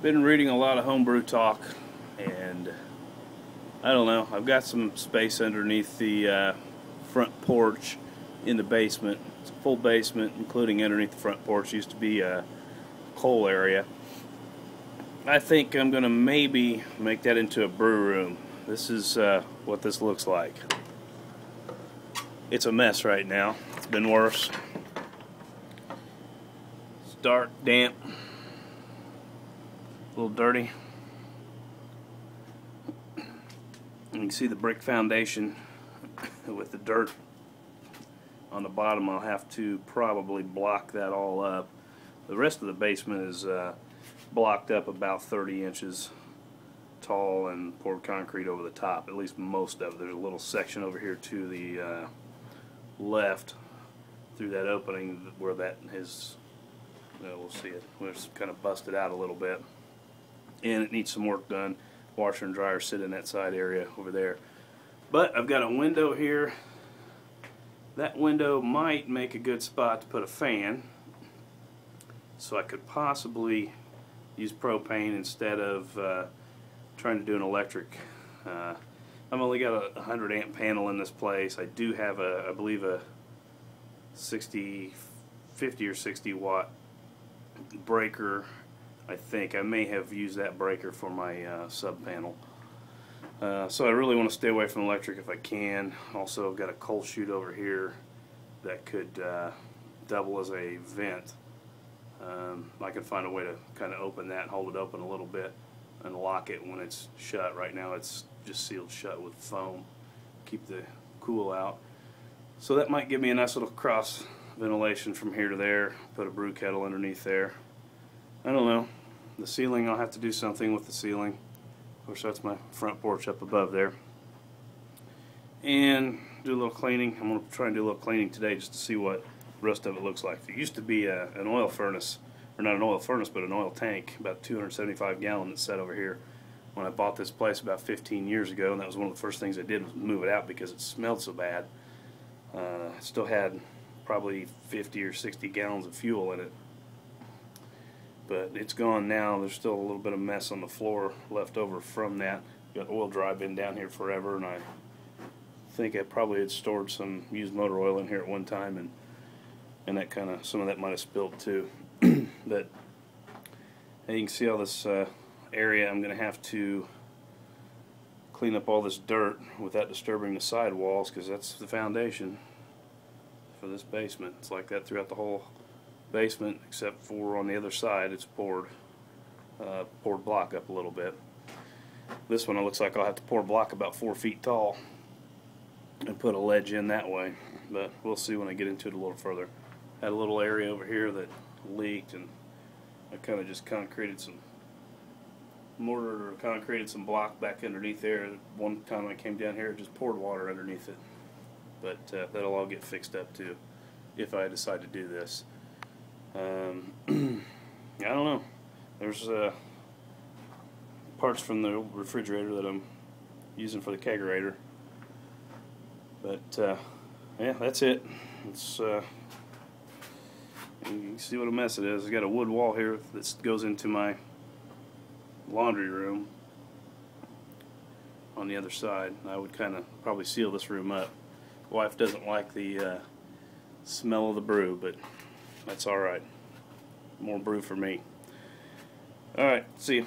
Been reading a lot of homebrew talk, and I don't know, I've got some space underneath the front porch in the basement. It's a full basement, including underneath the front porch. Used to be a coal area. I think I'm going to maybe make that into a brew room. This is what this looks like. It's a mess right now. It's been worse. It's dark, damp, a little dirty. You can see the brick foundation with the dirt on the bottom. I'll have to probably block that all up. The rest of the basement is blocked up about 30 inches tall and poured concrete over the top, at least most of it. There's a little section over here to the left through that opening where that is, we'll see it, it's kind of busted out a little bit, and it needs some work done. Washer and dryer sit in that side area over there. But I've got a window here. That window might make a good spot to put a fan, so I could possibly use propane instead of trying to do an electric. I've only got a 100 amp panel in this place. I do have I believe a 50 or 60 watt breaker. I think I may have used that breaker for my sub panel. So I really want to stay away from electric if I can. Also, I've got a coal chute over here that could double as a vent. I can find a way to kind of open that, hold it open a little bit, and lock it when it's shut. Right now it's just sealed shut with foam, keep the cool out. So that might give me a nice little cross ventilation from here to there. Put a brew kettle underneath there. I don't know. The ceiling, I'll have to do something with the ceiling. Of course, that's my front porch up above there. And do a little cleaning. I'm going to try and do a little cleaning today just to see what the rest of it looks like. It used to be an oil furnace, or not an oil furnace, but an oil tank, about 275 gallon that's set over here. When I bought this place about 15 years ago, and that was one of the first things I did was move it out because it smelled so bad. It still had probably 50 or 60 gallons of fuel in it. But it's gone now. There's still a little bit of mess on the floor left over from that. Got oil dry, been down here forever, and I think I probably had stored some used motor oil in here at one time, and that kind of, some of that might have spilled too. But you can see all this area. I'm going to have to clean up all this dirt without disturbing the side walls, because that's the foundation for this basement. It's like that throughout the whole basement, except for on the other side it's poured block up a little bit. This one it looks like I'll have to pour block about 4 feet tall and put a ledge in that way, but we'll see when I get into it a little further. Had a little area over here that leaked, and I kind of just concreted some mortar, or concreted some block back underneath there. One time I came down here, just poured water underneath it, but that'll all get fixed up too if I decide to do this. I don't know. There's parts from the refrigerator that I'm using for the kegerator, but yeah, that's it. It's you can see what a mess it is. I've got a wood wall here that goes into my laundry room on the other side. I would kind of probably seal this room up. Wife doesn't like the smell of the brew, but that's alright. More brew for me. Alright, see you.